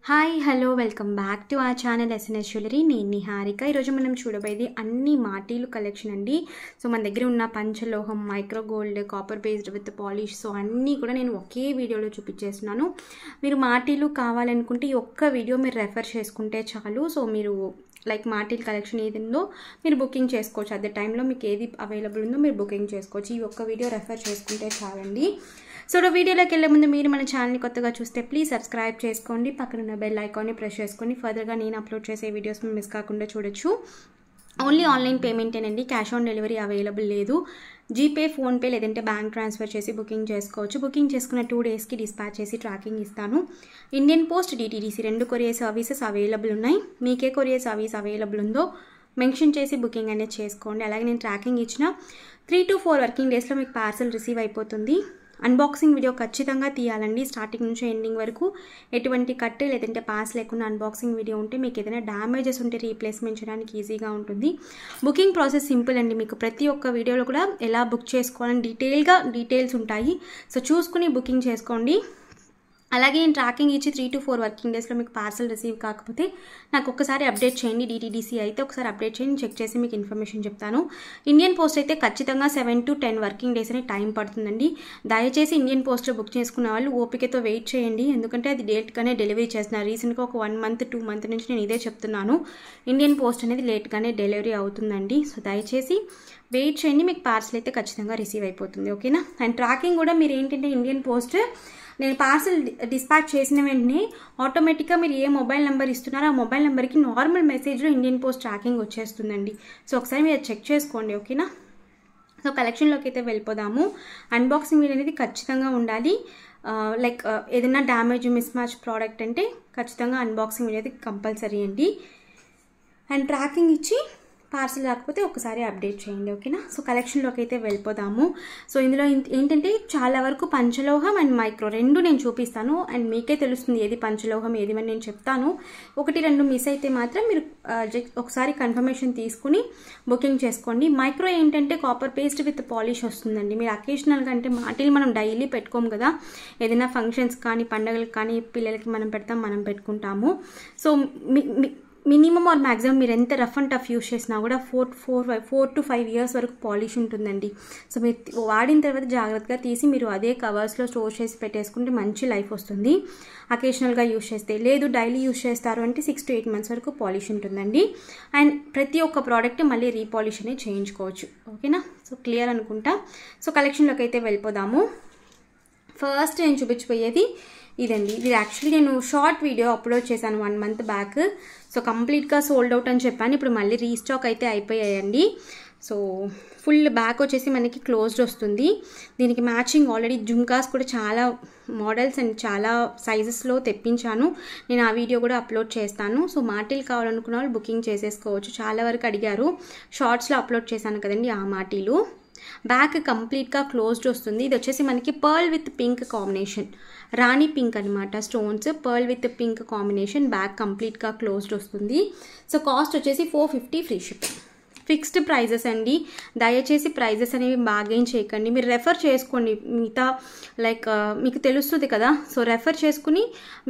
Hi hello welcome back to our channel SNS jewellery. నేను నిహారిక. ఈరోజు మనం చూడబోయేది అన్ని మాటీలు కలెక్షన్ అండి. సో మన దగ్గర ఉన్న పంచలోహం, micro gold, copper based with polish, so అన్నీ కూడా నేను ఒకే వీడియోలో చూపించేస్తున్నాను. మీరు మాటీలు కావాలనుకుంటే ఈ ఒక్క వీడియో మీరు రెఫర్ చేసుకుంటే చాలు. సో మీరు లైక్ మాటీల్ కలెక్షన్ ఏది ఉందో మీరు బుకింగ్ చేసుకోవచ్చు. అదే టైంలో మీకు ఏది అవైలబుల్ ఉందో మీరు బుకింగ్ చేసుకోవచ్చు. ఈ ఒక్క వీడియో రెఫర్ చేసుకుంటే చాలండి. సో వీడియోలోకి వెళ్ళే ముందు మీరు మన ఛానల్ని కొత్తగా చూస్తే ప్లీజ్ సబ్స్క్రైబ్ చేసుకోండి. పక్కన ఉన్న బెల్ ఐకాన్ని ప్రెస్ చేసుకోండి. ఫర్దర్గా నేను అప్లోడ్ చేసే వీడియోస్ మిస్ కాకుండా చూడొచ్చు. ఓన్లీ ఆన్లైన్ పేమెంటేనండి, క్యాష్ ఆన్ డెలివరీ అవైలబుల్ లేదు. జీపే, ఫోన్పే లేదంటే బ్యాంక్ ట్రాన్స్ఫర్ చేసి బుకింగ్ చేసుకోవచ్చు. బుకింగ్ చేసుకున్న 2 డేస్కి డిస్పాచ్ చేసి ట్రాకింగ్ ఇస్తాను. Indian post, DTDC 2 courier services available ఉన్నాయి. మీకే కొరియర్ సర్వీస్ అవైలబుల్ ఉందో మెన్షన్ చేసి బుకింగ్ అనేది చేసుకోండి. అలాగే నేను ట్రాకింగ్ ఇచ్చిన 3 to 4 వర్కింగ్ డేస్లో మీకు పార్సల్ రిసీవ్ అయిపోతుంది. అన్బాక్సింగ్ వీడియో ఖచ్చితంగా తీయాలండి. స్టార్టింగ్ నుంచి ఎండింగ్ వరకు ఎటువంటి కట్టే లేదంటే పాస్ లేకుండా అన్బాక్సింగ్ వీడియో ఉంటే మీకు ఏదైనా డ్యామేజెస్ ఉంటే రీప్లేస్మెంట్ చేయడానికి ఈజీగా ఉంటుంది. బుకింగ్ ప్రాసెస్ సింపుల్ అండి. మీకు ప్రతి ఒక్క వీడియోలో కూడా ఎలా బుక్ చేసుకోవాలని డీటెయిల్స్ ఉంటాయి. సో చూసుకుని బుకింగ్ చేసుకోండి. అలాగే నేను ట్రాకింగ్ ఇచ్చి 3 to 4 వర్కింగ్ డేస్లో మీకు పార్సల్ రిసీవ్ కాకపోతే నాకు ఒక్కసారి అప్డేట్ చేయండి. డిటీడీసీ అయితే ఒకసారి అప్డేట్ చేయండి, చెక్ చేసి మీకు ఇన్ఫర్మేషన్ చెప్తాను. ఇండియన్ పోస్ట్ అయితే ఖచ్చితంగా 7 to 10 వర్కింగ్ డేస్ అనే టైం పడుతుందండి. దయచేసి ఇండియన్ పోస్ట్లో బుక్ చేసుకున్న వాళ్ళు ఓపికతో వెయిట్ చేయండి. ఎందుకంటే అది డేట్గానే డెలివరీ చేస్తున్నారు. రీసెంట్గా ఒక 1 month 2 month నుంచి నేను ఇదే చెప్తున్నాను. ఇండియన్ పోస్ట్ అనేది లేట్గానే డెలివరీ అవుతుందండి. సో దయచేసి వెయిట్ చేయండి, మీకు పార్సల్ అయితే ఖచ్చితంగా రిసీవ్ అయిపోతుంది. ఓకేనా? అండ్ ట్రాకింగ్ కూడా మీరు ఏంటంటే ఇండియన్ పోస్ట్ నేను పార్సల్ డిస్పాచ్ చేసిన వెంటనే ఆటోమేటిక్గా మీరు ఏ మొబైల్ నెంబర్ ఇస్తున్నారో ఆ మొబైల్ నెంబర్కి నార్మల్ మెసేజ్లో ఇండియన్ పోస్ట్ ట్రాకింగ్ వచ్చేస్తుందండి. సో ఒకసారి మీరు చెక్ చేసుకోండి. ఓకేనా? సో కలెక్షన్లోకి అయితే వెళ్ళిపోదాము. అన్బాక్సింగ్ వీడియో అనేది ఖచ్చితంగా ఉండాలి. లైక్ ఏదైనా డ్యామేజ్, మిస్ మ్యాచ్ ప్రోడక్ట్ అంటే ఖచ్చితంగా అన్బాక్సింగ్ వీడియో అయితే కంపల్సరీ అండి. అండ్ ట్రాకింగ్ ఇచ్చి పార్సల్ రాకపోతే ఒకసారి అప్డేట్ చేయండి. ఓకేనా? సో కలెక్షన్లోకి అయితే వెళ్ళిపోదాము. సో ఇందులో ఏంటంటే చాలా వరకు పంచలోహం అండ్ మైక్రో 2 నేను చూపిస్తాను. అండ్ మీకే తెలుస్తుంది ఏది పంచలోహం ఏది అని నేను చెప్తాను. 1-2 మిస్ అయితే మాత్రం మీరు ఒకసారి కన్ఫర్మేషన్ తీసుకుని బుకింగ్ చేసుకోండి. మైక్రో ఏంటంటే కాపర్ పేస్ట్ విత్ పాలిష్ వస్తుందండి. మీరు అకేషనల్గా అంటే మాటిల్ మనం డైలీ పెట్టుకోము కదా, ఏదైనా ఫంక్షన్స్ కానీ పండగలకు కానీ పిల్లలకి మనం పెట్టుకుంటాము. సో మినిమం ఆర్ మ్యాక్సిమం మీరు ఎంత రఫ్ అండ్ టఫ్ యూస్ చేసినా కూడా 4 to 5 years వరకు పాలిష్ ఉంటుందండి. సో మీరు వాడిన తర్వాత జాగ్రత్తగా తీసి మీరు అదే కవర్స్లో స్టోర్ చేసి పెట్టేసుకుంటే మంచి లైఫ్ వస్తుంది. అకేషనల్గా యూస్ చేస్తే, లేదు డైలీ యూస్ చేస్తారు అంటే 6 to 8 months వరకు పాలిష్ ఉంటుందండి. అండ్ ప్రతి ఒక్క ప్రోడక్ట్ మళ్ళీ రీపాలిష్ అనేది చేయించుకోవచ్చు. ఓకేనా? సో క్లియర్ అనుకుంటా. సో కలెక్షన్లోకి అయితే వెళ్ళిపోదాము. ఫస్ట్ నేను చూపించబోయేది ఇదండి. ఇది యాక్చువల్లీ నేను షార్ట్ వీడియో అప్లోడ్ చేశాను 1 month బ్యాక్. సో కంప్లీట్గా సోల్డ్ అవుట్ అని చెప్పాను. ఇప్పుడు మళ్ళీ రీస్టాక్ అయితే అయిపోయాయండి. సో ఫుల్ బ్యాక్ వచ్చేసి మనకి క్లోజ్డ్ వస్తుంది. దీనికి మ్యాచింగ్ ఆల్రెడీ జుమ్కాస్ కూడా చాలా మోడల్స్ అండ్ చాలా సైజెస్లో తెప్పించాను. నేను ఆ వీడియో కూడా అప్లోడ్ చేస్తాను. సో మాటీలు కావాలనుకున్న వాళ్ళు బుకింగ్ చేసేసుకోవచ్చు. చాలా వరకు అడిగారు. షార్ట్స్లో అప్లోడ్ చేశాను కదండి ఆ మాటీలు. బ్యాక్ కంప్లీట్గా క్లోజ్డ్ వస్తుంది. ఇది వచ్చేసి మనకి పర్ల్ విత్ పింక్ కాంబినేషన్, రాణి పింక్ అనమాట. Stones pearl with pink combination, back కంప్లీట్గా క్లోజ్డ్ వస్తుంది. సో కాస్ట్ వచ్చేసి 450 ఫ్రీ షిప్పింగ్. ఫిక్స్డ్ ప్రైజెస్ అండి. దయచేసి ప్రైజెస్ అనేవి బార్గెయిన్ చేయకండి. మీరు రెఫర్ చేసుకోండి. మిగతా లైక్ మీకు తెలుస్తుంది కదా. సో రెఫర్ చేసుకుని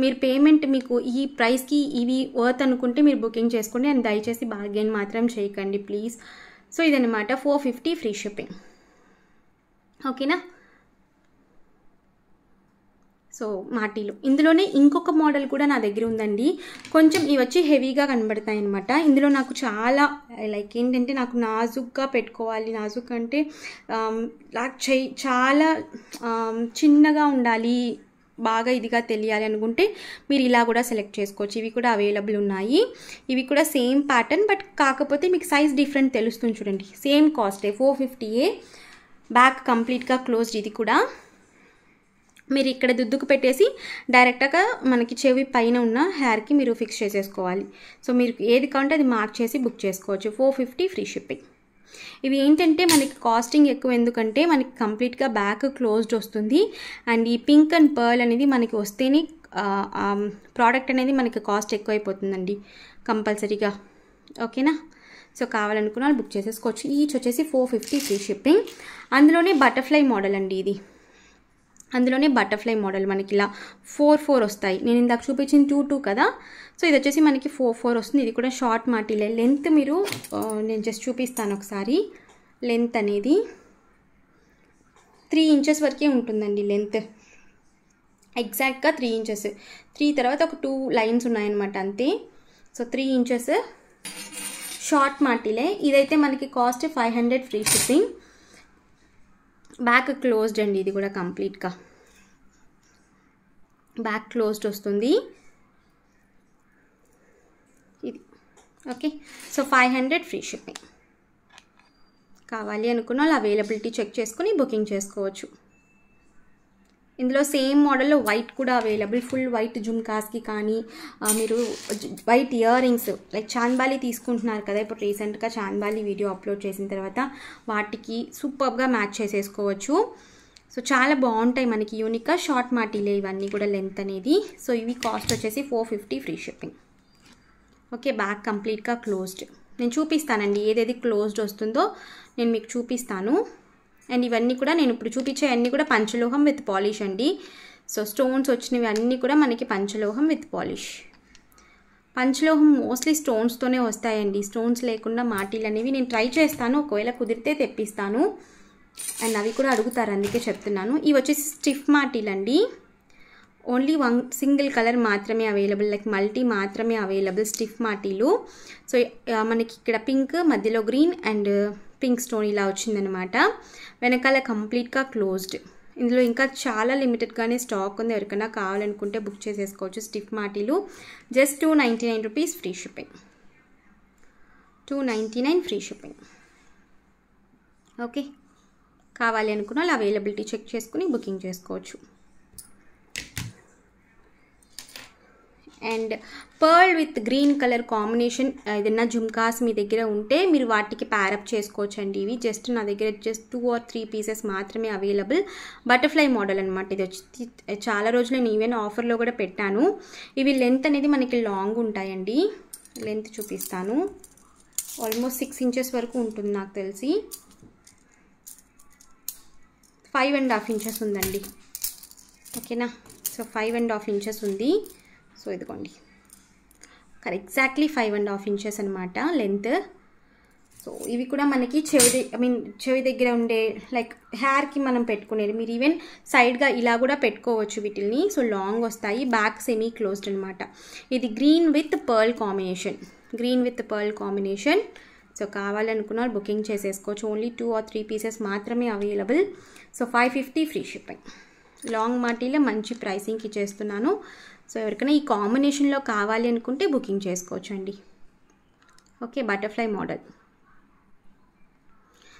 మీరు పేమెంట్ మీకు ఈ ప్రైస్కి ఇవి వర్త్ అనుకుంటే మీరు బుకింగ్ చేసుకోండి. అండ్ దయచేసి బార్గెయిన్ మాత్రం చేయకండి ప్లీజ్. సో ఇదనమాట 450 ఫ్రీ షిప్పింగ్. ఓకేనా? సో మాటీలు ఇందులోనే ఇంకొక మోడల్ కూడా నా దగ్గర ఉందండి. కొంచెం ఇవి వచ్చి హెవీగా కనబడతాయి అనమాట. ఇందులో నాకు చాలా లైక్ ఏంటంటే నాకు నాజుగ్గా పెట్టుకోవాలి, నాజుక్ అంటే చాలా చిన్నగా ఉండాలి, బాగా ఇదిగా తెలియాలి అనుకుంటే మీరు ఇలా కూడా సెలెక్ట్ చేసుకోవచ్చు. ఇవి కూడా అవైలబుల్ ఉన్నాయి. ఇవి కూడా సేమ్ ప్యాటర్న్, బట్ కాకపోతే మీకు సైజ్ డిఫరెంట్ తెలుస్తుంది చూడండి. సేమ్ కాస్టే 450. బ్యాక్ కంప్లీట్గా క్లోజ్డ్. ఇది కూడా మీరు ఇక్కడ దుద్దుకు పెట్టేసి డైరెక్ట్గా మనకి చెవి పైన ఉన్న హెయిర్కి మీరు ఫిక్స్ చేసేసుకోవాలి. సో మీరు ఏది కావాలంటే అది మార్క్ చేసి బుక్ చేసుకోవచ్చు. 450 ఫ్రీ షిప్పింగ్. ఇవి ఏంటంటే మనకి కాస్టింగ్ ఎక్కువ, ఎందుకంటే మనకి కంప్లీట్గా బ్యాక్ క్లోజ్డ్ వస్తుంది. అండ్ ఈ పింక్ అండ్ పర్ల్ అనేది మనకి వస్తేనే ప్రోడక్ట్ అనేది మనకి కాస్ట్ ఎక్కువ అయిపోతుందండి కంపల్సరీగా. ఓకేనా? సో కావాలనుకున్న వాళ్ళు బుక్ చేసేసుకోవచ్చు. ఈచ్ వచ్చేసి 450 ఫ్రీ షిప్పింగ్. అందులోనే బటర్ఫ్లై మోడల్ అండి ఇది. అందులోనే బటర్ఫ్లై మోడల్ మనకి ఇలా 4 వస్తాయి. నేను ఇందాక చూపించింది 2 కదా, సో ఇది వచ్చేసి మనకి 4 వస్తుంది. ఇది కూడా షార్ట్ మాటీలే. లెంత్ మీరు నేను జస్ట్ చూపిస్తాను ఒకసారి. లెంత్ అనేది 3 ఇంచెస్ వరకే ఉంటుందండి లెంత్, ఎగ్జాక్ట్గా 3 ఇంచెస్. 3 తర్వాత ఒక 2 లైన్స్ ఉన్నాయన్నమాట అంతే. సో 3 ఇంచెస్ షార్ట్ మాటీలే. ఇదైతే మనకి cost 500 free shipping. Back closed అండి, ఇది కూడా కంప్లీట్గా బ్యాక్ క్లోజ్డ్ వస్తుంది ఇది. Okay, so 500 free shipping. కావాలి అనుకున్న వాళ్ళు అవైలబిలిటీ చెక్ చేసుకుని బుకింగ్ చేసుకోవచ్చు. ఇందులో సేమ్ మోడల్లో వైట్ కూడా అవైలబుల్. ఫుల్ వైట్ జుమ్కాస్కి కానీ మీరు white ear rings like chandbali తీసుకుంటున్నారు కదా, ఇప్పుడు రీసెంట్గా చాన్బాలి వీడియో అప్లోడ్ చేసిన తర్వాత వాటికి సూపర్గా మ్యాచ్ చేసేసుకోవచ్చు. సో చాలా బాగుంటాయి మనకి యూనిక్గా. షార్ట్ మాటీలే ఇవన్నీ కూడా లెంత్ అనేది. సో ఇవి కాస్ట్ వచ్చేసి 450 ఫ్రీ షిప్పింగ్. ఓకే, బ్యాక్ కంప్లీట్గా క్లోజ్డ్. నేను చూపిస్తానండి ఏదేది క్లోజ్డ్ వస్తుందో నేను మీకు చూపిస్తాను. అండ్ ఇవన్నీ కూడా నేను ఇప్పుడు చూపించే అన్నీ కూడా పంచలోహం విత్ పాలిష్ అండి. సో స్టోన్స్ వచ్చినవి అన్నీ కూడా మనకి పంచలోహం విత్ పాలిష్. పంచలోహం మోస్ట్లీ స్టోన్స్తోనే వస్తాయండి. స్టోన్స్ లేకుండా మాటీలు అనేవి నేను ట్రై చేస్తాను, ఒకవేళ కుదిరితే తెప్పిస్తాను. అండ్ అవి కూడా అడుగుతారు, అందుకే చెప్తున్నాను. ఇవి వచ్చేసి స్టిఫ్ మాటీలు అండి. ఓన్లీ 1 సింగిల్ కలర్ మాత్రమే అవైలబుల్, లైక్ మల్టీ మాత్రమే అవైలబుల్ స్టిఫ్ మాటీలు. సో మనకి ఇక్కడ పింక్, మధ్యలో గ్రీన్ అండ్ పింక్ స్టోన్ ఇలా వచ్చిందనమాట. వెనకాల కంప్లీట్గా క్లోజ్డ్. ఇందులో ఇంకా చాలా లిమిటెడ్గానే స్టాక్ ఉంది, ఎవరికైనా కావాలనుకుంటే బుక్ చేసేసుకోవచ్చు. స్టిఫ్ మాటీలు just 299 rupees free shipping. 299 free shipping. Okay, కావాలి అనుకున్న వాళ్ళు అవైలబిలిటీ చెక్ చేసుకుని బుకింగ్ చేసుకోవచ్చు. And pearl with green colour combination ఏదైనా జుమ్కాస్ మీ దగ్గర ఉంటే మీరు వాటికి ప్యారప్ చేసుకోవచ్చు అండి. ఇవి జస్ట్ నా దగ్గర జస్ట్ 2 or 3 పీసెస్ మాత్రమే అవైలబుల్. బటర్ఫ్లై మోడల్ అనమాట. ఇది వచ్చి చాలా రోజులు నేను ఈవెన్ ఆఫర్లో కూడా పెట్టాను. ఇవి లెంత్ అనేది మనకి లాంగ్ ఉంటాయండి. లెంత్ చూపిస్తాను. ఆల్మోస్ట్ 6 ఇంచెస్ వరకు ఉంటుంది నాకు తెలిసి. 5.5 ఇంచెస్ ఉందండి. ఓకేనా, సో 5.5 ఇంచెస్ ఉంది. సో ఇదిగోండి, ఎగ్జాక్ట్లీ 5.5 ఇంచెస్ అనమాట లెంత్. సో ఇవి కూడా మనకి చెవి దగ్గర ఉండే లైక్ హెయిర్కి మనం పెట్టుకునేది. మీరు ఈవెన్ సైడ్గా ఇలా కూడా పెట్టుకోవచ్చు వీటిని. సో లాంగ్ వస్తాయి. బ్యాక్ సెమీ క్లోజ్డ్ అనమాట. ఇది green with pearl combination. Green with pearl combination. So కావాలనుకున్న బుకింగ్ చేసేసుకోవచ్చు. ఓన్లీ 2 or 3 పీసెస్ మాత్రమే available. So 550 free shipping. Long మాటీలో మంచి ప్రైసింగ్కి చేస్తున్నాను. సో ఎవరికైనా ఈ కాంబినేషన్లో కావాలి అనుకుంటే బుకింగ్ చేసుకోవచ్చు అండి. Okay, butterfly model.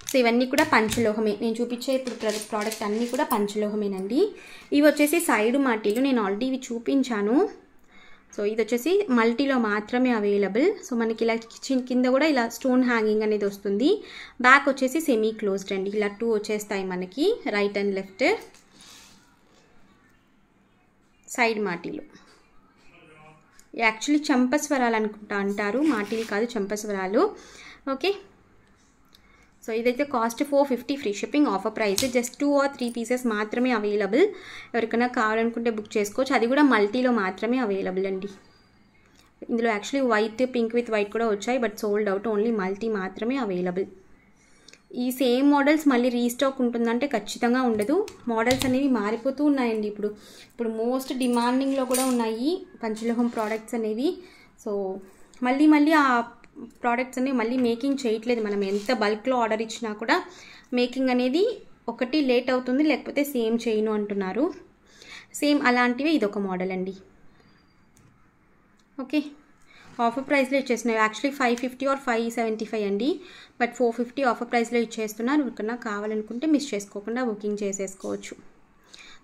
సో ఇవన్నీ కూడా పంచలోహమే. నేను చూపించే ఇప్పుడు ప్రోడక్ట్ అన్నీ కూడా పంచలోహమేనండి. ఇవి వచ్చేసి సైడ్ మాటీలు. నేను ఆల్రెడీ ఇవి చూపించాను. సో ఇది వచ్చేసి మల్టీలో మాత్రమే అవైలబుల్. సో మనకి ఇలా కింద కూడా ఇలా స్టోన్ హ్యాంగింగ్ అనేది వస్తుంది. బ్యాక్ వచ్చేసి సెమీ క్లోజ్డ్ అండి. ఇలా 2 వచ్చేస్తాయి మనకి, రైట్ అండ్ లెఫ్ట్. సైడ్ మాటీలు యాక్చువల్లీ చంపస్వరాలు అనుకుంటా అంటారు, మాటీలు కాదు చంపస్వరాలు. ఓకే, సో ఇదైతే cost 450 free shipping. Offer price just 2 or 3 pieces మాత్రమే అవైలబుల్. ఎవరికైనా కావాలనుకుంటే బుక్ చేసుకోవచ్చు. అది కూడా మల్టీలో మాత్రమే అవైలబుల్ అండి. ఇందులో actually white, pink with white కూడా వచ్చాయి, but sold out. Only multi మాత్రమే అవైలబుల్. ఈ సేమ్ మోడల్స్ మళ్ళీ రీస్టాక్ ఉంటుందంటే ఖచ్చితంగా ఉండదు. మోడల్స్ అనేవి మారిపోతూ ఉన్నాయండి. ఇప్పుడు మోస్ట్ డిమాండింగ్లో కూడా ఉన్నాయి పంచలోహం ప్రోడక్ట్స్ అనేవి. సో మళ్ళీ ఆ ప్రోడక్ట్స్ అనేవి మళ్ళీ మేకింగ్ చేయట్లేదు. మనం ఎంత బల్క్లో ఆర్డర్ ఇచ్చినా కూడా మేకింగ్ అనేది ఒకటి లేట్ అవుతుంది, లేకపోతే సేమ్ చేయను అంటున్నారు. సేమ్ అలాంటివి ఇదొక మోడల్ అండి. ఓకే, ఆఫర్ ప్రైస్లో ఇచ్చేస్తున్నాయి. యాక్చువల్లీ 550 or 575 అండి, బట్ 450 ఆఫర్ ప్రైస్లో ఇచ్చేస్తున్నారు. ఎవరికన్నా కావాలనుకుంటే మిస్ చేసుకోకుండా బుకింగ్ చేసేసుకోవచ్చు.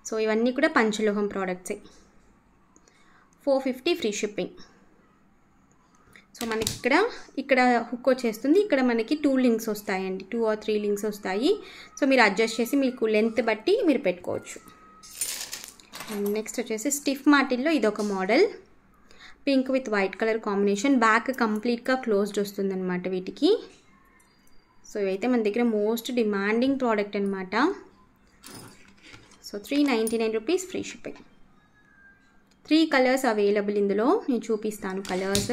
సో ఇవన్నీ కూడా పంచలోహం ప్రోడక్ట్సే. 450 ఫ్రీ షిప్పింగ్. సో మనకి ఇక్కడ హుక్ వచ్చేస్తుంది. ఇక్కడ మనకి 2 లింక్స్ వస్తాయండి, 2 or 3 లింక్స్ వస్తాయి. సో మీరు అడ్జస్ట్ చేసి మీకు లెంత్ బట్టి మీరు పెట్టుకోవచ్చు. నెక్స్ట్ వచ్చేసి స్టిఫ్ మాటిల్లో ఇదొక model. Pink with white colour combination. Back కంప్లీట్గా క్లోజ్డ్ వస్తుంది అనమాట వీటికి. సో ఇవైతే మన దగ్గర మోస్ట్ డిమాండింగ్ ప్రోడక్ట్ అనమాట. So 399 rupees free shipping. 3 colours available ఇందులో. నేను చూపిస్తాను కలర్స్.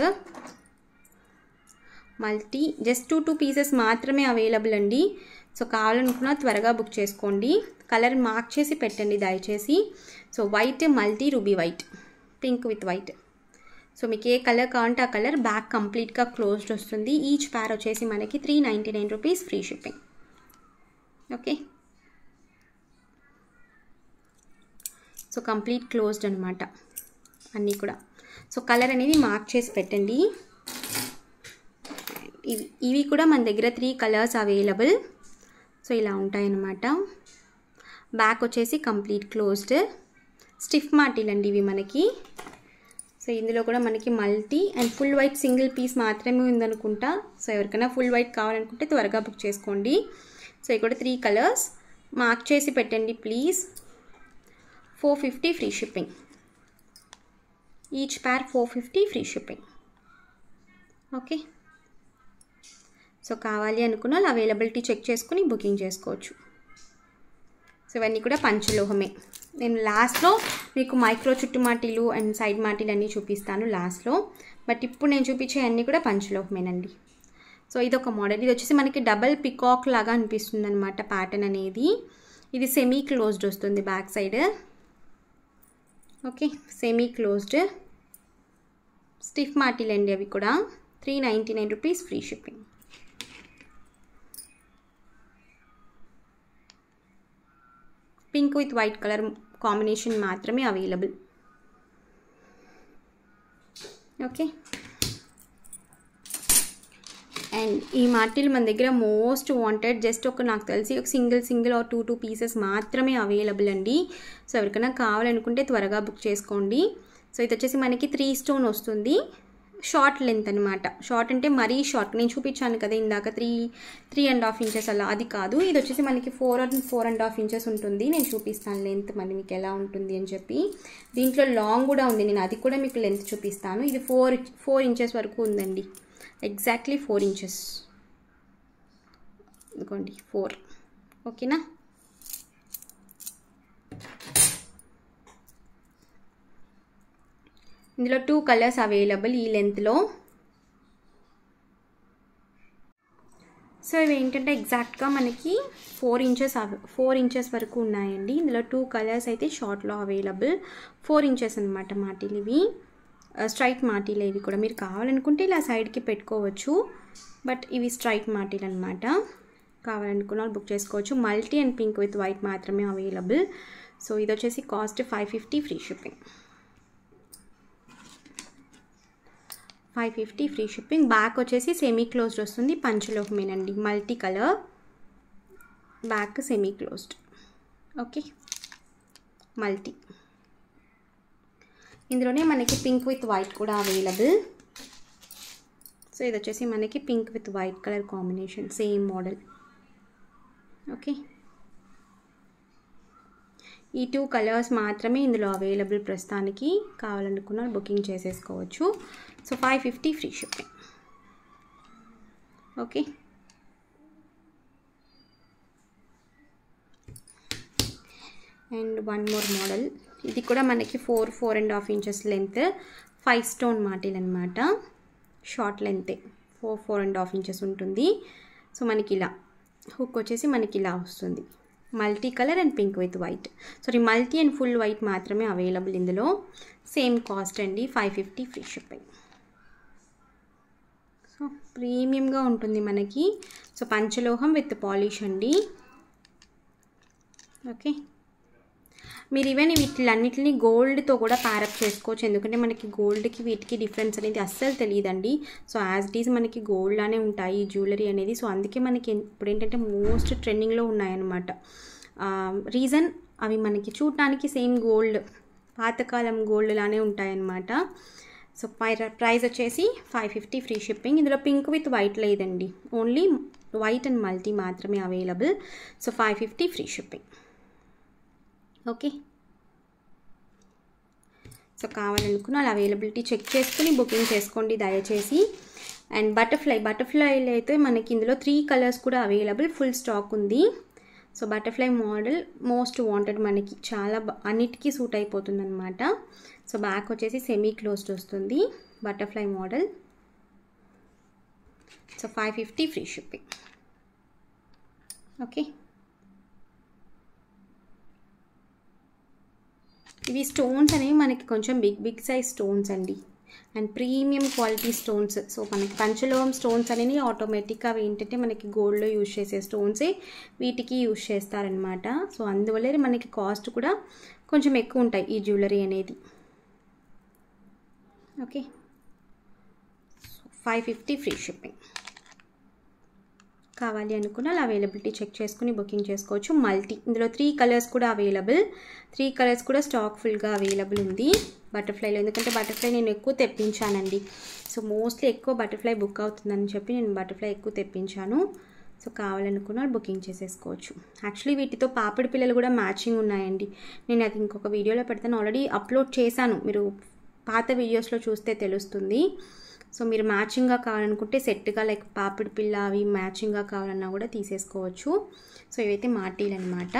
మల్టీ జస్ట్ 2 పీసెస్ మాత్రమే అవైలబుల్ అండి. సో కావాలనుకున్నా త్వరగా బుక్ చేసుకోండి. కలర్ మార్క్ చేసి పెట్టండి దయచేసి. So white multi ruby white, pink with white. So మీకు ఏ కలర్ కావాలంటే ఆ కలర్. బ్యాక్ కంప్లీట్గా క్లోజ్డ్ వస్తుంది. ఈచ్ పేర్ వచ్చేసి మనకి 399 rupees free shipping. Okay, so complete closed అనమాట అన్నీ కూడా. సో కలర్ అనేది మార్క్ చేసి పెట్టండి. ఇవి కూడా మన దగ్గర 3 కలర్స్ అవైలబుల్. సో ఇలా ఉంటాయన్నమాట. బ్యాక్ వచ్చేసి కంప్లీట్ క్లోజ్డ్ స్టిఫ్ మాటీలు అండి ఇవి మనకి. సో ఇందులో కూడా మనకి multi and full white single piece మాత్రమే ఉందనుకుంటా. సో ఎవరికైనా ఫుల్ వైట్ కావాలనుకుంటే త్వరగా బుక్ చేసుకోండి. సో ఇక్కడ 3 కలర్స్ మార్క్ చేసి పెట్టండి please. 450 free shipping. Each pair 450 free shipping. Okay, so కావాలి అనుకున్న వాళ్ళు అవైలబిలిటీ చెక్ చేసుకుని బుకింగ్ చేసుకోవచ్చు. సో ఇవన్నీ కూడా పంచలోహమే. నేను లాస్ట్లో మీకు మైక్రో చుట్టు మాటీలు అండ్ సైడ్ మాటీలు అన్నీ చూపిస్తాను లాస్ట్లో. బట్ ఇప్పుడు నేను చూపించే అన్నీ కూడా పంచలోహమేనండి. సో ఇది ఒక మోడల్. ఇది వచ్చేసి మనకి డబల్ పికాక్ లాగా అనిపిస్తుంది అనమాట ప్యాటర్న్ అనేది. ఇది సెమీ క్లోజ్డ్ వస్తుంది back side. Okay, semi closed stiff మాటీలు అండి అవి కూడా. 399 rupees free shipping. Pink with white colour combination మాత్రమే అవైలబుల్. ఓకే, అండ్ ఈ మాటీలు మన దగ్గర మోస్ట్ వాంటెడ్. జస్ట్ నాకు తెలిసి ఒక సింగిల్ ఆర్ 2 పీసెస్ మాత్రమే అవైలబుల్ అండి. సో ఎవరికైనా కావాలనుకుంటే త్వరగా బుక్ చేసుకోండి. సో ఇది వచ్చేసి మనకి 3 స్టోన్ వస్తుంది. షార్ట్ లెంత్ అనమాట. షార్ట్ అంటే మరీ షార్ట్. నేను చూపించాను కదా ఇందాక 3.5 ఇంచెస్ అలా, అది కాదు. ఇది వచ్చేసి మనకి 4.5 ఇంచెస్ ఉంటుంది. నేను చూపిస్తాను లెంత్ మరి మీకు ఎలా ఉంటుంది అని చెప్పి. దీంట్లో లాంగ్ కూడా ఉంది, నేను అది కూడా మీకు లెంత్ చూపిస్తాను. ఇది 4 ఇంచెస్ వరకు ఉందండి. Exactly 4 inches. ఇదిగోండి 4. ఓకేనా. ఇందులో 2 కలర్స్ అవైలబుల్ ఈ లెంత్లో. సో ఇవి ఏంటంటే ఎగ్జాక్ట్గా మనకి 4 ఇంచెస్ వరకు ఉన్నాయండి. ఇందులో 2 కలర్స్ అయితే షార్ట్లో అవైలబుల్. 4 ఇంచెస్ అనమాట మాటీలు ఇవి. స్ట్రైట్ మాటీలు ఇవి కూడా. మీరు కావాలనుకుంటే ఇలా సైడ్కి పెట్టుకోవచ్చు. బట్ ఇవి స్ట్రైట్ మాటీలు అనమాట. కావాలనుకున్న వాళ్ళు బుక్ చేసుకోవచ్చు. Multi and pink with white మాత్రమే అవైలబుల్. సో ఇది వచ్చేసి cost 550 free shipping. 550 free shipping. Back వచ్చేసి సెమీ క్లోజ్డ్ వస్తుంది. పంచలోహమేనండి. Multi colour back semi closed. Okay, multi. ఇందులోనే మనకి పింక్ విత్ వైట్ కూడా అవైలబుల్. సో ఇది వచ్చేసి మనకి pink with white colour combination, same model. Okay, ఈ 2 కలర్స్ మాత్రమే ఇందులో అవైలబుల్ ప్రస్తుతానికి. కావాలనుకున్న బుకింగ్ చేసేసుకోవచ్చు. So 550 free shipping. Okay, and 1 more model. ఇది కూడా మనకి 4.5 ఇంచెస్ లెంత్. 5 స్టోన్ మాటీలు అనమాట. షార్ట్ లెంతే 4.5 ఇంచెస్ ఉంటుంది. సో మనకి ఇలా హుక్ వచ్చేసి మనకి ఇలా వస్తుంది. Multi colour and pink with white. Sorry, multi and full white మాత్రమే అవైలబుల్ ఇందులో. సేమ్ కాస్ట్ అండి, 550 ఫ్రీ షిప్పింగ్. సో ప్రీమియంగా ఉంటుంది మనకి. సో పంచలోహం విత్ పాలిష్ అండి. ఓకే, మీరు ఈవెన్ వీటిలన్నిటిని గోల్డ్తో కూడా ప్యారప్ చేసుకోవచ్చు. ఎందుకంటే మనకి గోల్డ్కి వీటికి డిఫరెన్స్ అనేది అస్సలు తెలియదండి. సో యాజ్ ఇట్ ఈజ్ మనకి గోల్డ్లానే ఉంటాయి జ్యువెలరీ అనేది. సో అందుకే మనకి ఇప్పుడు ఏంటంటే మోస్ట్ ట్రెండింగ్లో ఉన్నాయన్నమాట. రీజన్ అవి మనకి చూడటానికి సేమ్ గోల్డ్, పాతకాలం గోల్డ్ లానే ఉంటాయన్నమాట. సో ప్రైస్ వచ్చేసి 550 ఫ్రీ షిప్పింగ్. ఇందులో పింక్ విత్ వైట్ లేదండి, ఓన్లీ వైట్ అండ్ మల్టీ మాత్రమే available. So 550 free shipping. Okay, so కావాలనుకున్న అలా అవైలబిలిటీ చెక్ చేసుకుని బుకింగ్ చేసుకోండి దయచేసి. అండ్ బటర్ఫ్లైలో అయితే మనకి ఇందులో 3 కలర్స్ కూడా అవైలబుల్. ఫుల్ స్టాక్ ఉంది. So butterfly model most wanted, మనకి చాలా అన్నిటికీ సూట్ అయిపోతుంది అనమాట. సో బ్యాక్ వచ్చేసి సెమీ క్లోజ్డ్ వస్తుంది butterfly model. So 550 free shipping. Okay, ఇవి స్టోన్స్ అనేవి మనకి కొంచెం బిగ్ సైజ్ స్టోన్స్ అండి, and premium quality stones. So మనకి పంచలోహం స్టోన్స్ అనేవి ఆటోమేటిక్గా అవి ఏంటంటే మనకి గోల్డ్లో యూజ్ చేసే స్టోన్సే వీటికి యూజ్ చేస్తారనమాట. సో అందువల్ల మనకి కాస్ట్ కూడా కొంచెం ఎక్కువ ఉంటాయి ఈ జ్యువెలరీ అనేది. Okay, 550 free shipping. కావాలి అనుకున్న అవైలబిలిటీ చెక్ చేసుకుని బుకింగ్ చేసుకోవచ్చు. మల్టీ, ఇందులో 3 కలర్స్ కూడా అవైలబుల్, 3 కలర్స్ కూడా స్టాక్ ఫుల్గా అవైలబుల్ ఉంది బటర్ఫ్లైలో. ఎందుకంటే బటర్ఫ్లై నేను ఎక్కువ తెప్పించానండి. సో మోస్ట్లీ ఎక్కువ బటర్ఫ్లై బుక్ అవుతుందని చెప్పి నేను బటర్ఫ్లై ఎక్కువ తెప్పించాను. సో కావాలనుకున్న బుకింగ్ చేసేసుకోవచ్చు. యాక్చువల్లీ వీటితో పాపిడి పిల్లలు కూడా మ్యాచింగ్ ఉన్నాయండి. నేను అది ఇంకొక వీడియోలో పెడతాను, ఆల్రెడీ అప్లోడ్ చేశాను, మీరు పాత వీడియోస్లో చూస్తే తెలుస్తుంది. సో మీరు మ్యాచింగ్గా కావాలనుకుంటే సెట్గా లైక్ పాపిడి పిల్ల అవి మ్యాచింగ్గా కావాలన్నా కూడా తీసేసుకోవచ్చు. సో ఇవైతే మాటీలు అనమాట.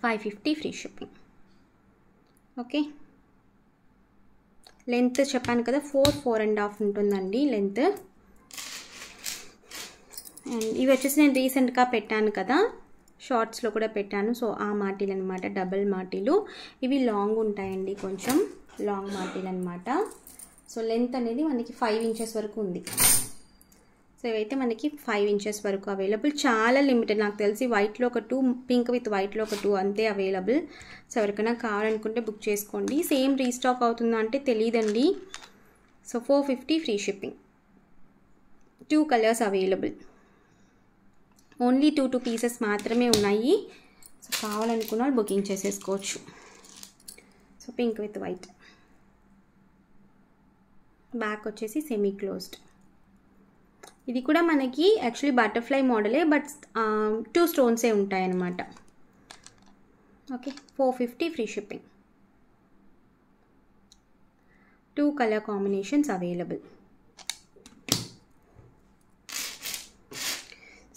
550 ఫ్రీ షిప్పింగ్. ఓకే, లెంత్ చెప్పాను కదా 4.5 ఉంటుందండి లెంత్. అండ్ ఇవి వచ్చేసి నేను రీసెంట్గా పెట్టాను కదా, షార్ట్స్లో కూడా పెట్టాను. సో ఆ మాటీలు అనమాట, డబల్ మాటీలు. ఇవి లాంగ్ ఉంటాయండి, కొంచెం లాంగ్ మాటీలు అనమాట. సో లెంత్ అనేది మనకి 5 ఇంచెస్ వరకు ఉంది. సో ఇవైతే మనకి 5 ఇంచెస్ వరకు అవైలబుల్, చాలా లిమిటెడ్. నాకు తెలిసి వైట్లో ఒక 2, పింక్ విత్ వైట్లో ఒక 2 అంతే అవైలబుల్. సో ఎవరికైనా కావాలనుకుంటే బుక్ చేసుకోండి. సేమ్ రీస్టాక్ అవుతుందా అంటే తెలియదండి. So 450 free shipping. 2 colours available, only 2 pieces మాత్రమే ఉన్నాయి. సో కావాలనుకున్న వాళ్ళు బుకింగ్ చేసేసుకోవచ్చు. So pink with white, back వచ్చేసి సెమీ క్లోజ్డ్. ఇది కూడా మనకి యాక్చువల్లీ బటర్ఫ్లై మోడలే, బట్ 2 స్టోన్సే ఉంటాయన్నమాట. Okay, 450 free shipping. 2 colour combinations available.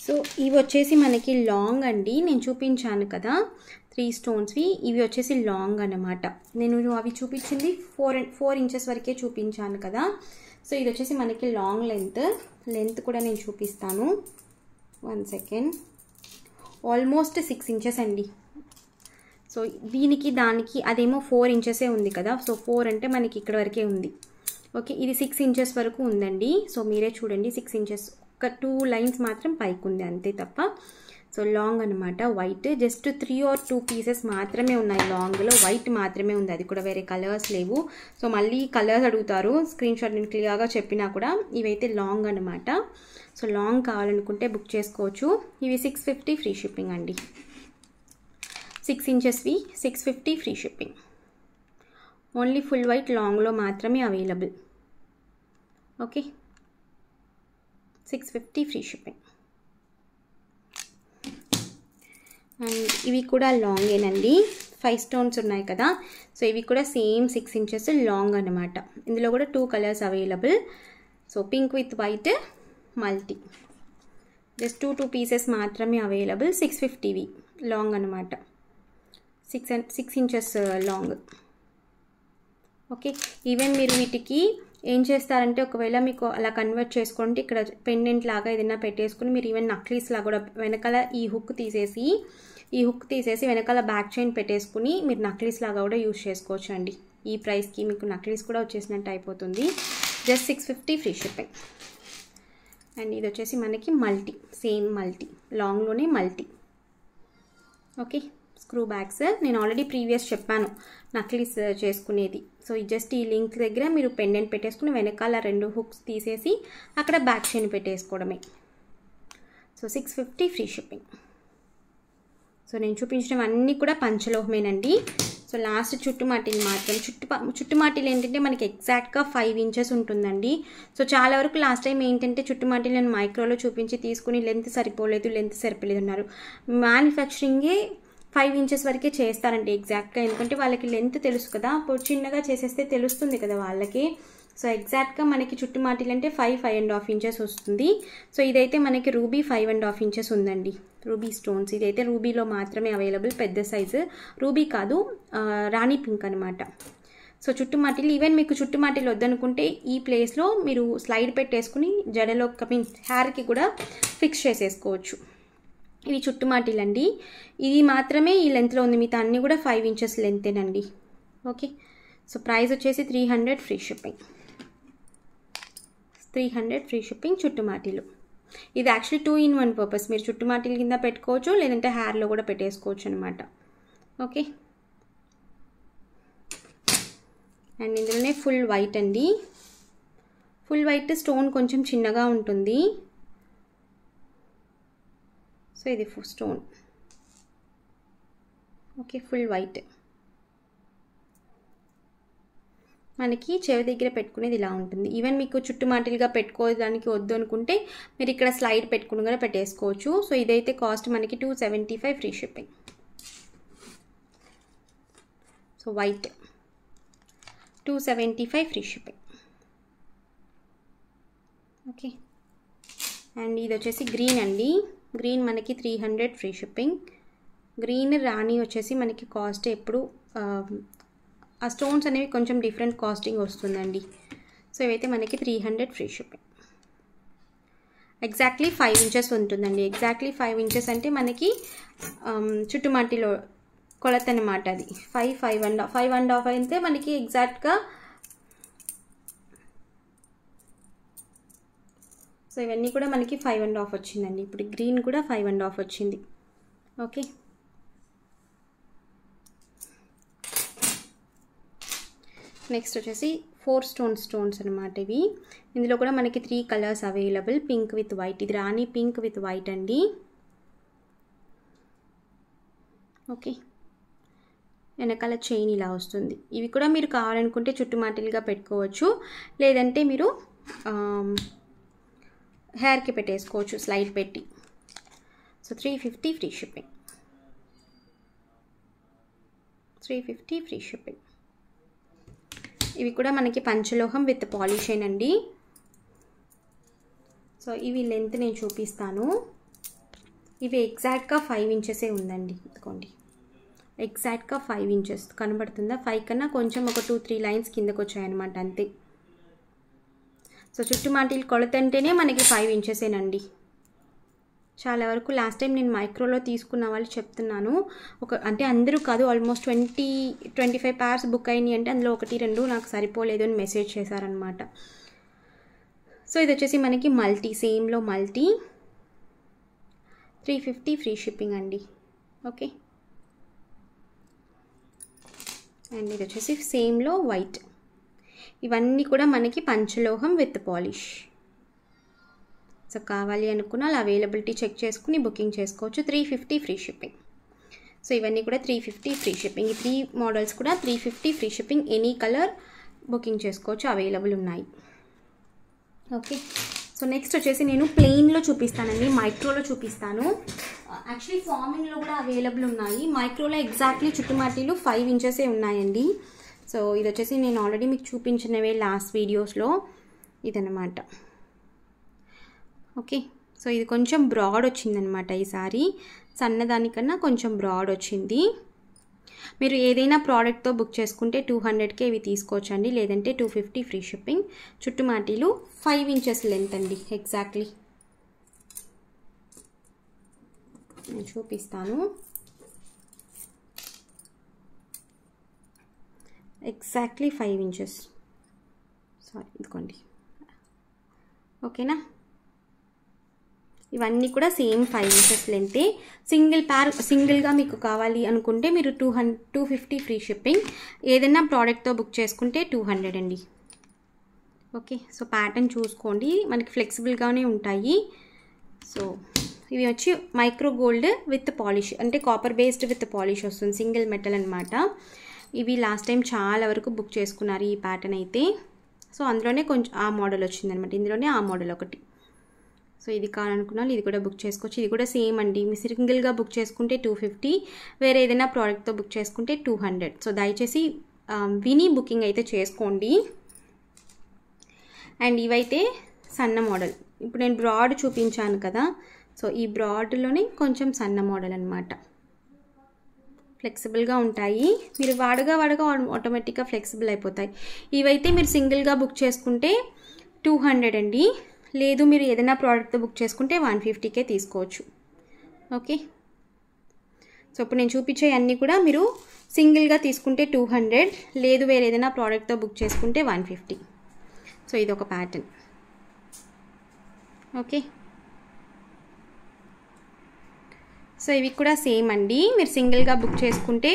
So ఇవి వచ్చేసి మనకి లాంగ్ అండి, నేను చూపించాను కదా 3 స్టోన్స్వి, ఇవి వచ్చేసి లాంగ్ అన్నమాట. నేను అవి చూపించింది 4 ఇంచెస్ వరకే చూపించాను కదా. సో ఇది వచ్చేసి మనకి లాంగ్ లెంత్ కూడా నేను చూపిస్తాను. 1 సెకండ్, ఆల్మోస్ట్ 6 ఇంచెస్ అండి. సో దీనికి దానికి అదేమో 4 ఇంచెసే ఉంది కదా. సో 4 అంటే మనకి ఇక్కడ వరకే ఉంది. ఓకే, ఇది 6 ఇంచెస్ వరకు ఉందండి. సో మీరే చూడండి, 6 ఇంచెస్, ఒక 2 లైన్స్ మాత్రం పైకి ఉంది అంతే తప్ప. సో లాంగ్ అనమాట, వైట్. జస్ట్ 3 or 2 పీసెస్ మాత్రమే ఉన్నాయి లాంగ్లో, వైట్ మాత్రమే ఉంది, అది కూడా వేరే కలర్స్ లేవు. సో మళ్ళీ కలర్స్ అడుగుతారు, స్క్రీన్ షాట్ నేను క్లియర్గా చెప్పినా కూడా. ఇవైతే లాంగ్ అనమాట. సో లాంగ్ కావాలనుకుంటే బుక్ చేసుకోవచ్చు. ఇవి 650 ఫ్రీ షిప్పింగ్ అండి. 6 ఇంచెస్వి 650 free shipping. Only full white లాంగ్లో మాత్రమే available. Okay, 650 free shipping. And ఇవి కూడా లాంగేనండి, 5 స్టోన్స్ ఉన్నాయి కదా. సో ఇవి కూడా సేమ్ 6 ఇంచెస్ లాంగ్ అనమాట. ఇందులో కూడా 2 colours available. So pink with white multi, just 2 pieces మాత్రమే అవైలబుల్. 650వి లాంగ్ అనమాట, 6 ఇంచెస్ లాంగ్. ఓకే, ఈవెన్ మీరు వీటికి ఏం చేస్తారంటే ఒకవేళ మీకు అలా కన్వర్ట్ చేసుకుంటే ఇక్కడ పెండెంట్ లాగా ఏదైనా పెట్టేసుకుని మీరు ఈవెన్ నక్లీస్ లాగా కూడా వెనకాల ఈ హుక్ తీసేసి వెనకాల బ్యాక్ చైన్ పెట్టేసుకుని మీరు నక్లీస్ లాగా కూడా యూజ్ చేసుకోవచ్చు అండి. ఈ ప్రైస్కి మీకు నక్లీస్ కూడా వచ్చేసినట్టు అయిపోతుంది. Just 650 free shipping. అండ్ ఇది వచ్చేసి మనకి మల్టీ, సేమ్ మల్టీ లాంగ్లోనే మల్టీ. ఓకే, స్క్రూ బ్యాగ్స్ నేను ఆల్రెడీ ప్రీవియస్ చెప్పాను నక్లీస్ చేసుకునేది. సో జస్ట్ ఈ లింక్ దగ్గర మీరు పెండెంట్ పెట్టేసుకుని వెనకాల 2 హుక్స్ తీసేసి అక్కడ బ్యాక్ చైన్ పెట్టేసుకోవడమే. So 650 free shipping. సో నేను చూపించినవన్నీ కూడా పంచలోహమేనండి. సో లాస్ట్ చుట్టుమాటిలు మాత్రం చుట్టుమాటిలు ఏంటంటే మనకి ఎగ్జాక్ట్గా 5 ఇంచెస్ ఉంటుందండి. సో చాలా వరకు లాస్ట్ టైం ఏంటంటే చుట్టుమాటిలు నేను మైక్రోలో చూపించి తీసుకుని లెంత్ సరిపోలేదు అన్నారు. మ్యానుఫ్యాక్చరింగే 5 ఇంచెస్ వరకే చేస్తారండి ఎగ్జాక్ట్గా, ఎందుకంటే వాళ్ళకి లెంత్ తెలుసు కదా. ఇప్పుడు చిన్నగా చేసేస్తే తెలుస్తుంది కదా వాళ్ళకి. సో ఎగ్జాక్ట్గా మనకి చుట్టుమాటిలు అంటే 5.5 ఇంచెస్ వస్తుంది. సో ఇదైతే మనకి రూబీ 5.5 ఇంచెస్ ఉందండి. రూబీ స్టోన్స్ ఇదైతే రూబీలో మాత్రమే అవైలబుల్, పెద్ద సైజు. రూబీ కాదు, రాణి పింక్ అనమాట. సో చుట్టుమాటిలు, ఈవెన్ మీకు చుట్టుమాటిలు వద్దనుకుంటే ఈ ప్లేస్లో మీరు స్లైడ్ పెట్టేసుకుని జడలో హెయిర్కి కూడా ఫిక్స్ చేసేసుకోవచ్చు. ఇవి చుట్టుమాటిలు అండి. ఇది మాత్రమే ఈ లెంత్లో ఉంది, మిగతా అన్నీ కూడా 5 ఇంచెస్ లెంతేనండి. ఓకే, సో ప్రైస్ వచ్చేసి 300 ఫ్రీ షిప్పింగ్. 300 ఫ్రీ షిప్పింగ్ చుట్టుమాటిలు. ఇది యాక్చువల్లీ 2-in-1 పర్పస్. మీరు చుట్టుమాటిల కింద పెట్టుకోవచ్చు, లేదంటే హెయిర్లో కూడా పెట్టేసుకోవచ్చు అనమాట. ఓకే, అండ్ ఇందులోనే ఫుల్ వైట్ అండి. ఫుల్ వైట్ స్టోన్ కొంచెం చిన్నగా ఉంటుంది. సో ఇది స్టోన్. Okay, full white. మనకి చెవి దగ్గర పెట్టుకునేది ఇలా ఉంటుంది. ఈవెన్ మీకు చుట్టుమాటిలుగా పెట్టుకోవడానికి వద్దు అనుకుంటే మీరు ఇక్కడ స్లైడ్ పెట్టుకుని కూడా పెట్టేసుకోవచ్చు. సో ఇదైతే కాస్ట్ మనకి 275 free shipping. So white 275 free shipping. Okay, and ఇది వచ్చేసి గ్రీన్ అండి. గ్రీన్ మనకి 300 ఫ్రీ షిప్పింగ్. గ్రీన్ రాణి వచ్చేసి మనకి కాస్ట్ ఎప్పుడు ఆ స్టోన్స్ అనేవి కొంచెం డిఫరెంట్ కాస్టింగ్ వస్తుందండి. సో ఇవైతే మనకి 300 ఫ్రీ షిప్పింగ్. ఎగ్జాక్ట్లీ 5 ఇంచెస్ ఉంటుందండి. ఎగ్జాక్ట్లీ 5 ఇంచెస్ అంటే మనకి చుట్టుమాటిలో కొలత అనమాట. అది 5.5 అయితే మనకి ఎగ్జాక్ట్గా. సో ఇవన్నీ కూడా మనకి 5.5 వచ్చిందండి. ఇప్పుడు గ్రీన్ కూడా 5.5 వచ్చింది. ఓకే, నెక్స్ట్ వచ్చేసి 4 స్టోన్స్ అనమాట ఇవి. ఇందులో కూడా మనకి 3 colours available. Pink with white. ఇది రాణి పింక్ విత్ వైట్ అండి. ఓకే, వెనకాల చైన్ ఇలా వస్తుంది. ఇవి కూడా మీరు కావాలనుకుంటే చుట్టుమాటిలుగా పెట్టుకోవచ్చు, లేదంటే మీరు హెయిర్కి పెట్టేసుకోవచ్చు స్లైడ్ పెట్టి. So 350 free shipping. 350 free shipping. ఇవి కూడా మనకి పంచలోహం విత్ పాలిష్ అండి. సో ఇవి లెంత్ నేను చూపిస్తాను. ఇవి ఎగ్జాక్ట్గా 5 ఇంచెసే ఉందండి. ఇదిగోండి, ఎగ్జాక్ట్గా 5 ఇంచెస్ కనబడుతుందా? 5 కన్నా కొంచెం ఒక 2-3 లైన్స్ కిందకు వచ్చాయన్నమాట, అంతే. సో చుట్టుమాటిల్ కొలత అంటేనే మనకి 5 ఇంచెసేనండి. చాలా వరకు లాస్ట్ టైం నేను మైక్రోలో తీసుకున్న వాళ్ళు చెప్తున్నాను. అంటే అందరూ కాదు, ఆల్మోస్ట్ 20-25 pairs బుక్ అయినాయి అంటే అందులో 1-2 నాకు సరిపోలేదు అని మెసేజ్ చేశారనమాట. సో ఇది వచ్చేసి మనకి మల్టీ, సేమ్లో మల్టీ 350 ఫ్రీ షిప్పింగ్ అండి. ఓకే, అండ్ ఇది వచ్చేసి సేమ్లో వైట్. ఇవన్నీ కూడా మనకి పంచలోహం విత్ పాలిష్. సో కావాలి అనుకున్న వాళ్ళు అవైలబిలిటీ చెక్ చేసుకుని బుకింగ్ చేసుకోవచ్చు. 350 ఫ్రీ షిప్పింగ్. సో ఇవన్నీ కూడా 350 ఫ్రీ షిప్పింగ్. ఈ 3 మోడల్స్ కూడా 350 free shipping. Any colour booking చేసుకోవచ్చు, అవైలబుల్ ఉన్నాయి. ఓకే, సో నెక్స్ట్ వచ్చేసి నేను ప్లెయిన్లో చూపిస్తానండి, మైక్రోలో చూపిస్తాను. యాక్చువల్లీ ఫార్మింగ్లో కూడా అవైలబుల్ ఉన్నాయి. మైక్రోలో ఎగ్జాక్ట్లీ చుట్టుమాటిలు 5 ఇంచెసే ఉన్నాయండి. సో ఇది వచ్చేసి నేను ఆల్రెడీ మీకు చూపించినవే లాస్ట్ వీడియోస్లో, ఇదన్నమాట. ఓకే, సో ఇది కొంచెం బ్రాడ్ వచ్చిందనమాట ఈసారి, సన్నదానికన్నా కొంచెం బ్రాడ్ వచ్చింది. మీరు ఏదైనా ప్రోడక్ట్తో బుక్ చేసుకుంటే 200కే ఇవి తీసుకోవచ్చండి, లేదంటే 250 ఫ్రీ షిప్పింగ్. చుట్టుమాటిలు 5 ఇంచెస్ లెంత్ అండి ఎగ్జాక్ట్లీ. నేను చూపిస్తాను. Exactly 5 inches. సారీ, ఇదిగోండి. ఓకేనా, ఇవన్నీ కూడా సేమ్ 5 ఇంచెస్ లెంతే. సింగిల్గా మీకు కావాలి అనుకుంటే మీరు 250 ఫ్రీ షిప్పింగ్. ఏదైనా ప్రోడక్ట్తో బుక్ చేసుకుంటే 200 అండి. ఓకే, సో ప్యాటర్న్ చూసుకోండి, మనకి ఫ్లెక్సిబుల్గానే ఉంటాయి. సో ఇవి వచ్చి మైక్రో గోల్డ్ విత్ పాలిష్, అంటే కాపర్ బేస్డ్ విత్ పాలిష్ వస్తుంది, సింగిల్ మెటల్ అనమాట. ఇవి లాస్ట్ టైం చాలా వరకు బుక్ చేసుకున్నారు ఈ ప్యాటర్న్ అయితే. సో అందులోనే కొంచెం ఆ మోడల్ వచ్చిందనమాట, ఇందులోనే ఆ మోడల్ ఒకటి. సో ఇది కావాలనుకున్నా ఇది కూడా బుక్ చేసుకోవచ్చు. ఇది కూడా సేమ్ అండి, మీ సింగిల్గా బుక్ చేసుకుంటే 250, వేరే ఏదైనా ప్రోడక్ట్తో బుక్ చేసుకుంటే 200. సో దయచేసి విని బుకింగ్ అయితే చేసుకోండి. అండ్ ఇవైతే సన్న మోడల్. ఇప్పుడు నేను బ్రాడ్ చూపించాను కదా, సో ఈ బ్రాడ్లోనే కొంచెం సన్న మోడల్ అనమాట. ఫ్లెక్సిబుల్గా ఉంటాయి, మీరు వాడగా ఆటోమేటిక్గా ఫ్లెక్సిబుల్ అయిపోతాయి. ఇవైతే మీరు సింగిల్గా బుక్ చేసుకుంటే 200 అండి. లేదు మీరు ఏదైనా ప్రోడక్ట్తో బుక్ చేసుకుంటే 150కే తీసుకోవచ్చు. ఓకే, సో ఇప్పుడు నేను చూపించే అన్నీ కూడా మీరు సింగిల్గా తీసుకుంటే 200, లేదు వేరే ఏదైనా ప్రోడక్ట్తో బుక్ చేసుకుంటే 150. సో ఇది ఒక ప్యాటర్న్. ఓకే, సో ఇవి కూడా సేమ్ అండి. మీరు సింగిల్గా బుక్ చేసుకుంటే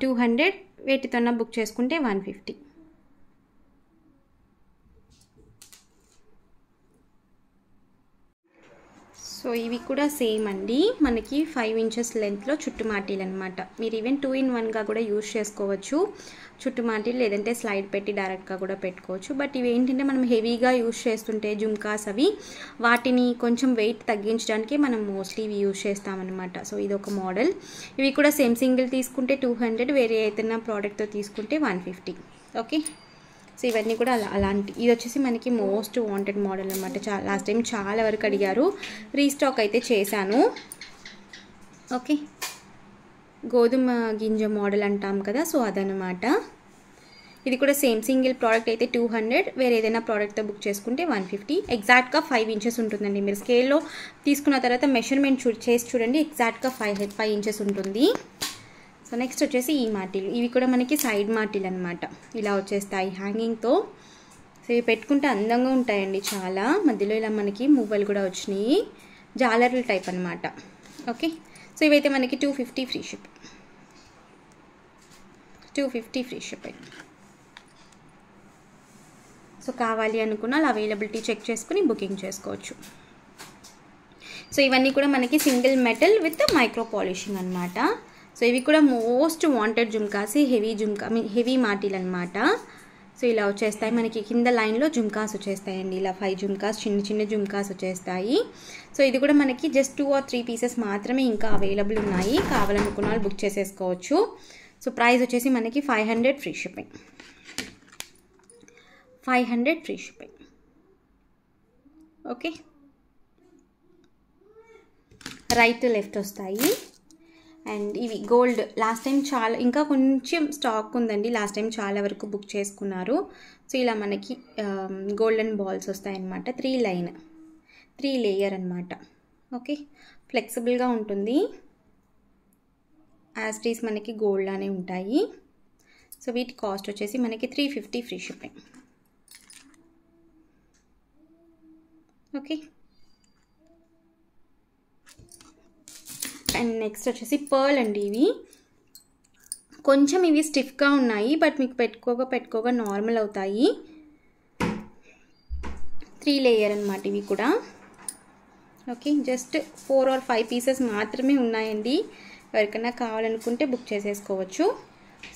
200, వేటితోన్నా బుక్ చేసుకుంటే 150. సో ఇవి కూడా సేమ్ అండి, మనకి 5 ఇంచెస్ లెంత్లో చుట్టుమాటీలు అనమాట. మీరు ఈవెన్ 2-in-1గా కూడా యూజ్ చేసుకోవచ్చు చుట్టుమాటీలు, లేదంటే స్లైడ్ పెట్టి డైరెక్ట్గా కూడా పెట్టుకోవచ్చు. బట్ ఇవి ఏంటంటే మనం హెవీగా యూజ్ చేస్తుంటే జుమ్కాస్ అవి, వాటిని కొంచెం వెయిట్ తగ్గించడానికి మనం మోస్ట్లీ ఇవి యూజ్ చేస్తామన్నమాట. సో ఇది ఒక మోడల్. ఇవి కూడా సేమ్, సింగిల్ తీసుకుంటే 200, వేరే ఏదైనా ప్రోడక్ట్తో తీసుకుంటే 150. ఓకే, సో ఇవన్నీ కూడా అలాంటి. ఇది వచ్చేసి మనకి మోస్ట్ వాంటెడ్ మోడల్ అనమాట. లాస్ట్ టైం చాలా వరకు అడిగారు, రీస్టాక్ అయితే చేశాను. ఓకే, గోధుమ గింజ మోడల్ అంటాం కదా, సో అదనమాట. ఇది కూడా సేమ్, సింగిల్ ప్రోడక్ట్ అయితే 200, వేరే ఏదైనా ప్రోడక్ట్తో బుక్ చేసుకుంటే 150. ఎగ్జాక్ట్గా 5 ఇంచెస్ ఉంటుందండి. మీరు స్కేల్లో తీసుకున్న తర్వాత మెషర్మెంట్ చేసి చూడండి, ఎగ్జాక్ట్గా 5 ఇంచెస్ ఉంటుంది. సో నెక్స్ట్ వచ్చేసి ఈ మాటీలు. ఇవి కూడా మనకి సైడ్ మాటీలు అనమాట, ఇలా వచ్చేస్తాయి హ్యాంగింగ్తో. సో ఇవి పెట్టుకుంటే అందంగా ఉంటాయండి చాలా. మధ్యలో ఇలా మనకి మువ్వలు కూడా వచ్చినాయి, జాలర్ల టైప్ అనమాట. ఓకే, సో ఇవైతే మనకి 250 free ship. 250 free shipping. So కావాలి అనుకున్న అలా అవైలబిలిటీ చెక్ చేసుకుని బుకింగ్ చేసుకోవచ్చు. సో ఇవన్నీ కూడా మనకి single metal with micro polishing అనమాట. సో ఇవి కూడా మోస్ట్ వాంటెడ్ జుమ్కాస్, హెవీ మాటీలు అనమాట. సో ఇలా వచ్చేస్తాయి మనకి, కింద లైన్లో జుమ్కాస్ వచ్చేస్తాయండి, ఇలా 5 జుమ్కాస్, చిన్న జుమ్కాస్ వచ్చేస్తాయి. సో ఇది కూడా మనకి జస్ట్ 2 or 3 పీసెస్ మాత్రమే ఇంకా అవైలబుల్ ఉన్నాయి, కావాలనుకున్న వాళ్ళు బుక్ చేసేసుకోవచ్చు. సో ప్రైస్ వచ్చేసి మనకి 500 free shipping. 500 free shipping. Okay, right to left వస్తాయి. అండ్ ఇవి గోల్డ్, లాస్ట్ టైం చాలా, ఇంకా కొంచెం స్టాక్ ఉందండి, లాస్ట్ టైం చాలా వరకు బుక్ చేసుకున్నారు. సో ఇలా మనకి గోల్డెన్ బాల్స్ వస్తాయన్నమాట, 3 లేయర్ అనమాట. ఓకే, ఫ్లెక్సిబుల్గా ఉంటుంది, యాజ్ ఇట్ ఈస్ మనకి గోల్డ్ లానే ఉంటాయి. సో వీటి కాస్ట్ వచ్చేసి మనకి 350 free shipping. Okay, and next వచ్చేసి పర్ల్ అండి. ఇవి కొంచెం ఇవి స్టిఫ్గా ఉన్నాయి, బట్ మీకు పెట్టుకోగా నార్మల్ అవుతాయి. 3 లేయర్ అనమాట ఇవి కూడా. ఓకే, జస్ట్ 4 or 5 పీసెస్ మాత్రమే ఉన్నాయండి, ఎవరికైనా కావాలనుకుంటే బుక్ చేసేసుకోవచ్చు.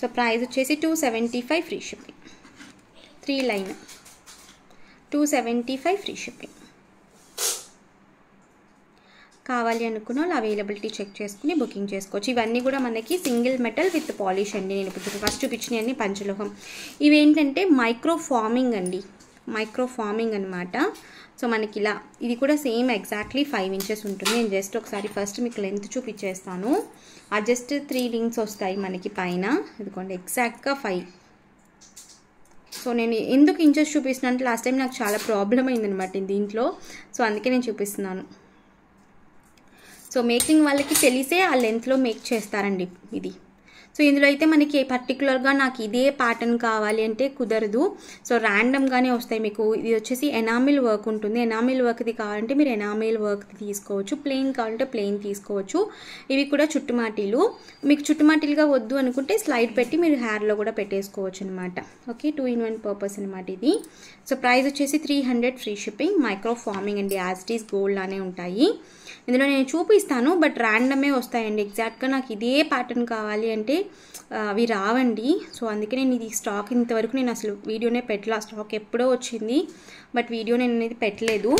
సో ప్రైస్ వచ్చేసి 275 free shipping. 3 line 275 free shipping. కావాలి అనుకున్న వాళ్ళు అవైలబిలిటీ చెక్ చేసుకుని బుకింగ్ చేసుకోవచ్చు. ఇవన్నీ కూడా మనకి సింగిల్ మెటల్ విత్ పాలిష్ అండి. నేను ఇప్పుడు ఫస్ట్ చూపించినవన్నీ పంచలోహం. ఇవేంటంటే మైక్రో ఫార్మింగ్ అండి, మైక్రో ఫార్మింగ్ అనమాట. సో మనకి ఇలా, ఇది కూడా సేమ్ ఎగ్జాక్ట్లీ 5 ఇంచెస్ ఉంటుంది. నేను జస్ట్ ఒకసారి ఫస్ట్ మీకు లెంత్ చూపించేస్తాను. ఆ జస్ట్ 3 రింగ్స్ వస్తాయి మనకి పైన, ఇదిగోండి ఎగ్జాక్ట్గా 5. సో నేను ఎందుకు ఇంచెస్ చూపిస్తున్నాను అంటే లాస్ట్ టైం నాకు చాలా ప్రాబ్లం అయిందనమాట దీంట్లో, సో అందుకే నేను చూపిస్తున్నాను. సో మేకింగ్ వాళ్ళకి తెలిసే ఆ లెంత్లో మేక్ చేస్తారండి ఇది. సో ఇందులో అయితే మనకి పర్టికులర్గా నాకు ఇదే ప్యాటర్న్ కావాలి అంటే కుదరదు. సో ర్యాండమ్గానే వస్తాయి మీకు. ఇది వచ్చేసి ఎనామిల్ వర్క్ ఉంటుంది, ఎనామిల్ వర్క్ది కావాలంటే మీరు ఎనామిల్ వర్క్ది తీసుకోవచ్చు, ప్లెయిన్ కావాలంటే ప్లెయిన్ తీసుకోవచ్చు. ఇవి కూడా చుట్టుమాటీలు, మీకు చుట్టుమాటీలుగా వద్దు అనుకుంటే స్లైడ్ పెట్టి మీరు హ్యార్లో కూడా పెట్టేసుకోవచ్చు అనమాట. ఓకే, 2-in-1 పర్పస్ అనమాట ఇది. సో ప్రైస్ వచ్చేసి 300 ఫ్రీ షిప్పింగ్. మైక్రో ఫార్మింగ్ అండి, యాజ్ ఇట్ ఈస్ గోల్డ్ లానే ఉంటాయి. ఇందులో నేను చూపిస్తాను, బట్ ర్యాండమే వస్తాయండి. ఎగ్జాక్ట్గా నాకు ఇదే ప్యాటర్న్ కావాలి అంటే అవి రావండి. సో అందుకే నేను ఇది స్టాక్ ఇంతవరకు నేను అసలు వీడియోనే పెట్టలా. స్టాక్ ఎప్పుడో వచ్చింది, బట్ వీడియో నేను అనేది పెట్టలేదు.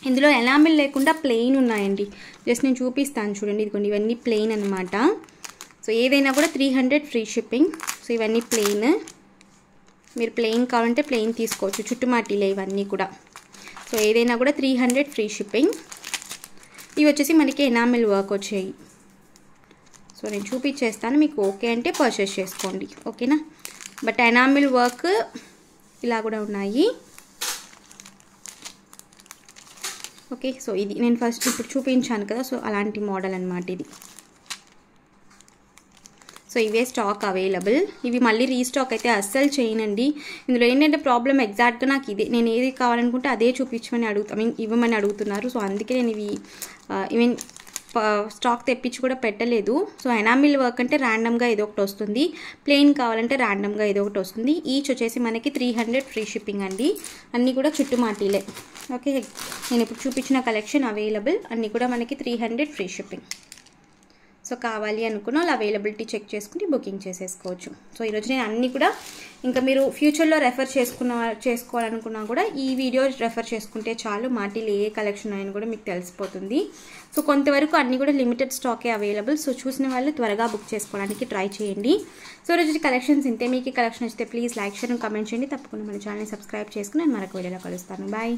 ఇందులో ఎనామిల్ లేకుండా ప్లెయిన్ ఉన్నాయండి, జస్ట్ నేను చూపిస్తాను చూడండి. ఇదిగోండి ఇవన్నీ ప్లెయిన్ అనమాట. సో ఏదైనా కూడా 300 ఫ్రీ షిప్పింగ్. సో ఇవన్నీ ప్లెయిన్, మీరు ప్లెయిన్ కావాలంటే ప్లెయిన్ తీసుకోవచ్చు, చుట్టుమాటిలే ఇవన్నీ కూడా. సో ఏదైనా కూడా 300 ఫ్రీ షిప్పింగ్. ఇవి వచ్చేసి మనకి ఎనామిల్ వర్క్ వచ్చాయి. సో నేను చూపించేస్తాను, మీకు ఓకే అంటే పర్చేస్ చేసుకోండి, ఓకేనా. బట్ ఎనామిల్ వర్క్ ఇలా కూడా ఉన్నాయి. ఓకే, సో ఇది నేను ఫస్ట్ ఇప్పుడు చూపించాను కదా, సో అలాంటి మోడల్ అనమాట ఇది. సో ఇవే స్టాక్ అవైలబుల్. ఇవి మళ్ళీ రీస్టాక్ అయితే అస్సలు చేయనండి. ఇందులో ఏంటంటే ప్రాబ్లం ఎగ్జాక్ట్గా నాకు ఇదే, నేను ఏది కావాలనుకుంటే అదే చూపించమని ఇవ్వమని అడుగుతున్నారు. సో అందుకే నేను ఇవి ఈవెన్ స్టాక్ తెప్పించి కూడా పెట్టలేదు. సో ఎనామిల్ వర్క్ అంటే ర్యాండమ్గా ఏదో ఒకటి వస్తుంది, ప్లెయిన్ కావాలంటే ర్యాండమ్గా ఏదో ఒకటి వస్తుంది. ఈచ్ వచ్చేసి మనకి 300 ఫ్రీ షిప్పింగ్ అండి. అన్నీ కూడా చుట్టుమాటిలే. ఓకే, నేను ఇప్పుడు చూపించిన కలెక్షన్ అవైలబుల్, అన్నీ కూడా మనకి 300 ఫ్రీ షిప్పింగ్. సో కావాలి అనుకున్న వాళ్ళు అవైలబిలిటీ చెక్ చేసుకుని బుకింగ్ చేసేసుకోవచ్చు. సో ఈరోజు నేను అన్నీ కూడా, ఇంకా మీరు ఫ్యూచర్లో రెఫర్ చేసుకోవాలనుకున్నా కూడా ఈ వీడియో రెఫర్ చేసుకుంటే చాలు, మాటిలు ఏ కలెక్షన్ అయినా కూడా మీకు తెలిసిపోతుంది. సో కొంతవరకు అన్నీ కూడా లిమిటెడ్ స్టాకే అవైలబుల్. సో చూసిన వాళ్ళు త్వరగా బుక్ చేసుకోవడానికి ట్రై చేయండి. సో ఈరోజు కలెక్షన్స్ ఇంతే. మీకు ఈ కలెక్షన్ వస్తే ప్లీజ్ లైక్, షేర్, కామెంట్ చేయండి. తప్పకుండా మన ఛానల్ని సబ్స్క్రైబ్ చేసుకుని నేను మరొక వీడియోలో కలుస్తాను. బాయ్.